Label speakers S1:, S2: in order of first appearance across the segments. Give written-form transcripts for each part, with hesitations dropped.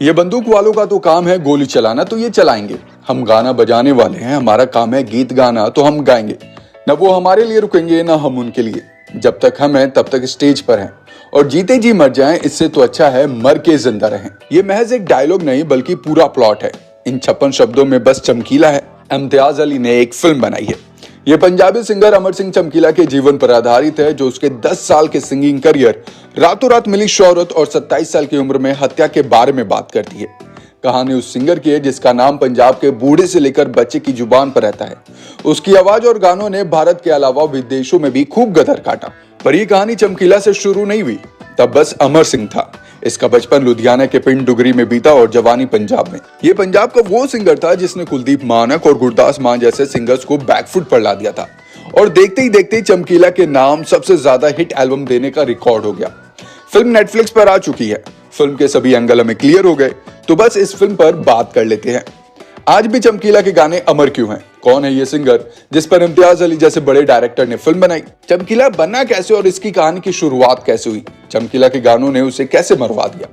S1: ये बंदूक वालों का तो काम है गोली चलाना, तो ये चलाएंगे। हम गाना बजाने वाले हैं, हमारा काम है गीत गाना, तो हम गाएंगे। न वो हमारे लिए रुकेंगे न हम उनके लिए। जब तक हम हैं तब तक स्टेज पर हैं, और जीते जी मर जाएं, इससे तो अच्छा है मर के जिंदा रहें। ये महज एक डायलॉग नहीं बल्कि पूरा प्लॉट है। इन 56 शब्दों में बस चमकीला है। इम्तियाज अली ने एक फिल्म बनाई है। ये पंजाबी सिंगर अमर सिंह चमकीला के जीवन पर आधारित है, जो उसके 10 साल के सिंगिंग करियर, रातों रात मिली शोहरत और 27 साल की उम्र में हत्या के बारे में बात करती है। कहानी उस सिंगर की है जिसका नाम पंजाब के बूढ़े से लेकर बच्चे की जुबान पर रहता है। उसकी आवाज और गानों ने भारत के अलावा विदेशों में भी खूब गदर काटा। पर यह कहानी चमकीला से शुरू नहीं हुई, तब बस अमर सिंह था। इसका बचपन लुधियाना के पिंड डुगरी में बीता और जवानी पंजाब में। ये पंजाब का वो सिंगर था जिसने कुलदीप मानक और गुरदास मान जैसे सिंगर्स को बैकफुट पर ला दिया था, और देखते ही देखते चमकीला के नाम सबसे ज्यादा हिट एल्बम देने का रिकॉर्ड हो गया। फिल्म नेटफ्लिक्स पर आ चुकी है। फिल्म के सभी एंगल हमें क्लियर हो गए, तो बस इस फिल्म पर बात कर लेते हैं। आज भी चमकीला के गाने अमर क्यों हैं? कौन है ये सिंगर जिस पर इम्तियाज अली जैसे बड़े डायरेक्टर ने फिल्म बनाई? चमकीला बना कैसे और इसकी कहानी की शुरुआत कैसे हुई? चमकीला के गानों ने उसे कैसे मरवा दिया?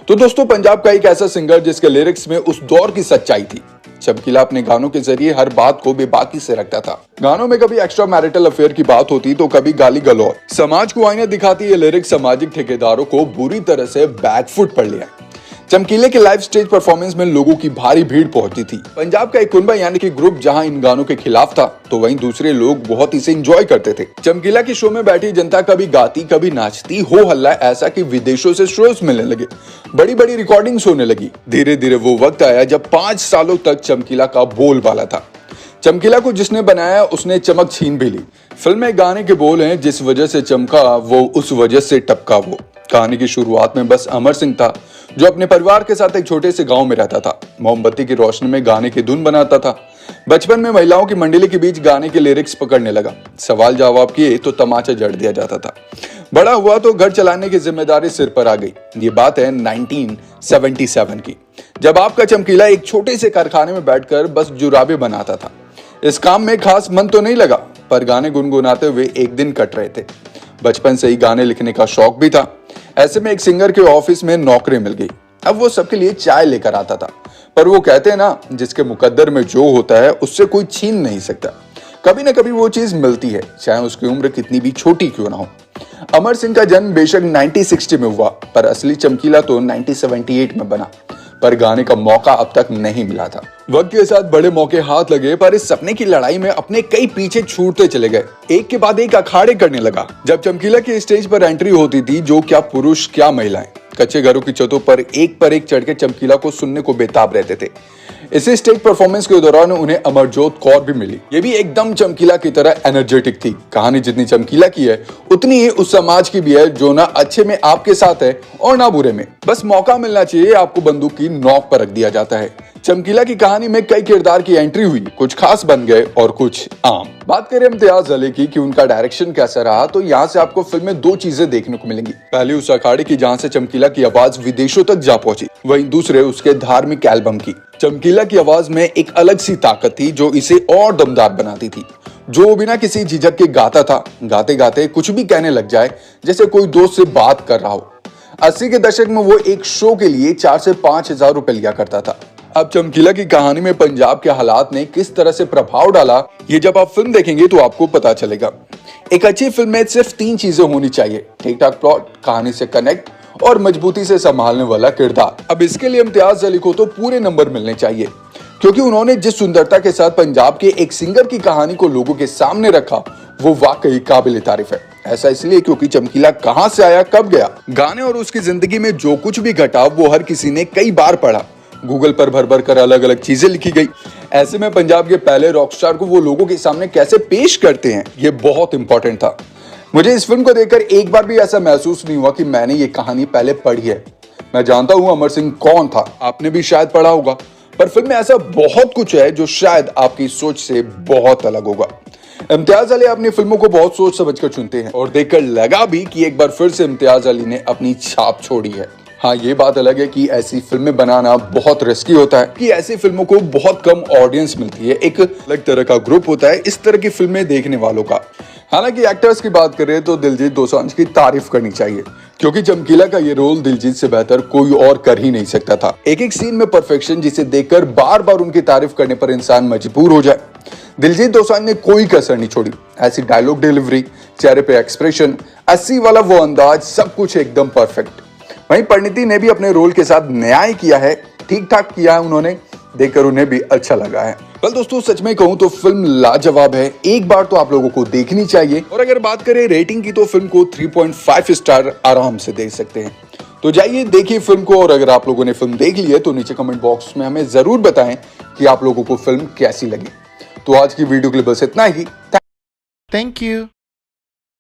S1: तो दोस्तों, पंजाब का एक ऐसा सिंगर जिसके लिरिक्स में उस दौर की सच्चाई थी। चमकीला अपने गानों के जरिए हर बात को बेबाकी से रखता था। गानों में कभी एक्स्ट्रा मैरिटल अफेयर की बात होती तो कभी गाली गलौज। समाज को आईना दिखाती ये लिरिक्स सामाजिक ठेकेदारों को बुरी तरह से बैकफुट पर लिया। चमकीले के लाइव स्टेज परफॉर्मेंस में लोगों की भारी भीड़ पहुंचती थी। पंजाब का एक कुनबा यानी कि ग्रुप जहां इन गानों के खिलाफ था, तो वहीं दूसरे लोग बहुत इसे एंजॉय करते थे। चमकीला के शो में बैठी जनता कभी गाती कभी नाचती, हो हल्ला ऐसा कि विदेशों से शोज मिलने लगे, बड़ी बड़ी रिकॉर्डिंग्स होने लगी। धीरे धीरे वो वक्त आया जब 5 सालों तक चमकीला का बोलबाला था। चमकीला को जिसने बनाया उसने चमक छीन भी ली। फिल्म में गाने के बोल हैं, जिस वजह से चमका वो उस वजह से टपका वो। कहानी की शुरुआत में बस अमर सिंह था, जो अपने परिवार के साथ एक छोटे से गांव में रहता था। मोमबत्ती की रोशनी में गाने की धुन बनाता था। बचपन में महिलाओं की मंडली के बीच गाने के लिरिक्स पकड़ने लगा। सवाल जवाब किए तो तमाचा जड़ दिया जाता था। बड़ा हुआ तो घर चलाने की जिम्मेदारी सिर पर आ गई। ये बात है 1977 की, जब आपका चमकीला एक छोटे से कारखाने में बैठकर बस जुराबे बनाता था। इस काम में खास मन तो नहीं लगा, पर गाने गुनगुनाते हुए एक दिन कट रहे थे। बचपन से ही गाने लिखने का शौक भी था। ऐसे में एक सिंगर के ऑफिस में नौकरी मिल गई। अब वो सबके लिए चाय लेकर आता था। पर वो कहते हैं ना, जिसके मुकद्दर में जो होता है उससे कोई छीन नहीं सकता। कभी न कभी वो चीज मिलती है, चाहे उसकी उम्र कितनी भी छोटी क्यों ना हो। अमर सिंह का जन्म बेशक 1960 में हुआ, पर असली चमकीला तो 1978 में बना। पर गाने का मौका अब तक नहीं मिला था। वक्त के साथ बड़े मौके हाथ लगे, पर इस सपने की लड़ाई में अपने कई पीछे छूटते चले गए। एक के बाद एक अखाड़े करने लगा। जब चमकीला की स्टेज पर एंट्री होती थी, जो क्या पुरुष क्या महिलाएं कच्चे घरों की छतों पर एक चढ़ के चमकीला को सुनने को बेताब रहते थे। इसी स्टेज परफॉर्मेंस के दौरान उन्हें अमरजोत कौर भी मिली। ये भी एकदम चमकीला की तरह एनर्जेटिक थी। कहानी जितनी चमकीला की है, उतनी ही उस समाज की भी है, जो ना अच्छे में आपके साथ है और ना बुरे में। बस मौका मिलना चाहिए, आपको बंदूक की नोक पर रख दिया जाता है। चमकीला की कहानी में कई किरदार की एंट्री हुई, कुछ खास बन गए और कुछ आम। बात करें इम्तियाज अली की कि उनका डायरेक्शन कैसा रहा, तो यहाँ से आपको फिल्म में 2 चीजें देखने को मिलेंगी। पहली उस अखाड़े की जहाँ से चमकीला की आवाज विदेशों तक जा पहुंची, वहीं दूसरे उसके धार्मिक एल्बम की। चमकीला की आवाज में एक अलग सी ताकत थी जो इसे और दमदार बनाती थी। जो बिना किसी झिझक के गाता था, गाते गाते कुछ भी कहने लग जाए, जैसे कोई दोस्त से बात कर रहा हो। 80 के दशक में वो एक शो के लिए 4 से 5 हजार रुपए लिया करता था। अब चमकीला की कहानी में पंजाब के हालात ने किस तरह से प्रभाव डाला, ये जब आप फिल्म देखेंगे तो आपको पता चलेगा। एक अच्छी फिल्म में सिर्फ 3 चीजें होनी चाहिए: ठीक ठाक प्लॉट, कहानी से कनेक्ट और मजबूती से संभालने वाला किरदार। अब इसके लिए इम्तियाज अली को तो पूरे नंबर मिलने चाहिए, क्योंकि उन्होंने जिस सुंदरता के साथ पंजाब के एक सिंगर की कहानी को लोगों के सामने रखा, वो वाकई काबिल तारीफ है। ऐसा इसलिए क्योंकि चमकीला कहां से आया, कब गया, गाने और उसकी जिंदगी में जो कुछ भी घटा वो हर किसी ने कई बार पढ़ा। गूगल पर भर भर कर अलग अलग चीजें लिखी गई। ऐसे में पंजाब के पहले रॉकस्टार को वो लोगों के सामने कैसे पेश करते हैं, ये बहुत इंपॉर्टेंट था। मुझे इस फिल्म को देखकर एक बार भी ऐसा महसूस नहीं हुआ कि मैंने ये कहानी पहले पढ़ी है। मैं जानता हूं अमर सिंह कौन था, आपने भी शायद पढ़ा होगा, पर फिल्म में ऐसा बहुत कुछ है जो शायद आपकी सोच से बहुत अलग होगा। इम्तियाज अली अपनी फिल्मों को बहुत सोच समझकर चुनते हैं, और देखकर लगा भी कि एक बार फिर से इम्तियाज अली ने अपनी छाप छोड़ी है। हाँ, ये बात अलग है कि ऐसी फिल्में बनाना बहुत रिस्की होता है, कि ऐसी फिल्मों को बहुत कम ऑडियंस मिलती है। एक अलग तरह का ग्रुप होता है इस तरह की फिल्में देखने वालों का। हालांकि एक्टर्स की बात करें तो दिलजीत दोसांझ की तारीफ करनी चाहिए, क्योंकि चमकीला का ये रोल दिलजीत से बेहतर कोई और कर ही नहीं सकता था। एक एक सीन में परफेक्शन जिसे देखकर बार बार उनकी तारीफ करने पर इंसान मजबूर हो जाए। दिलजीत दोसांझ ने कोई कसर नहीं छोड़ी। ऐसी डायलॉग डिलीवरी, चेहरे पे एक्सप्रेशन, 80 वाला वो अंदाज, सब कुछ एकदम परफेक्ट। वहीं परिणीति ने भी अपने रोल के साथ न्याय किया है, ठीक ठाक किया है उन्होंने, देखकर उन्हें भी अच्छा लगा है। वेल दोस्तों, सच में कहूं तो फिल्म लाजवाब है, एक बार तो आप लोगों को देखनी चाहिए। और अगर बात करें रेटिंग की तो फिल्म को 3.5 स्टार आराम से दे सकते हैं। तो जाइए देखिए फिल्म को, और अगर आप लोगों ने फिल्म देख ली है तो नीचे कमेंट बॉक्स में हमें जरूर बताएं कि आप लोगों को फिल्म कैसी लगी। तो आज की वीडियो के लिए बस इतना ही।
S2: Thank you.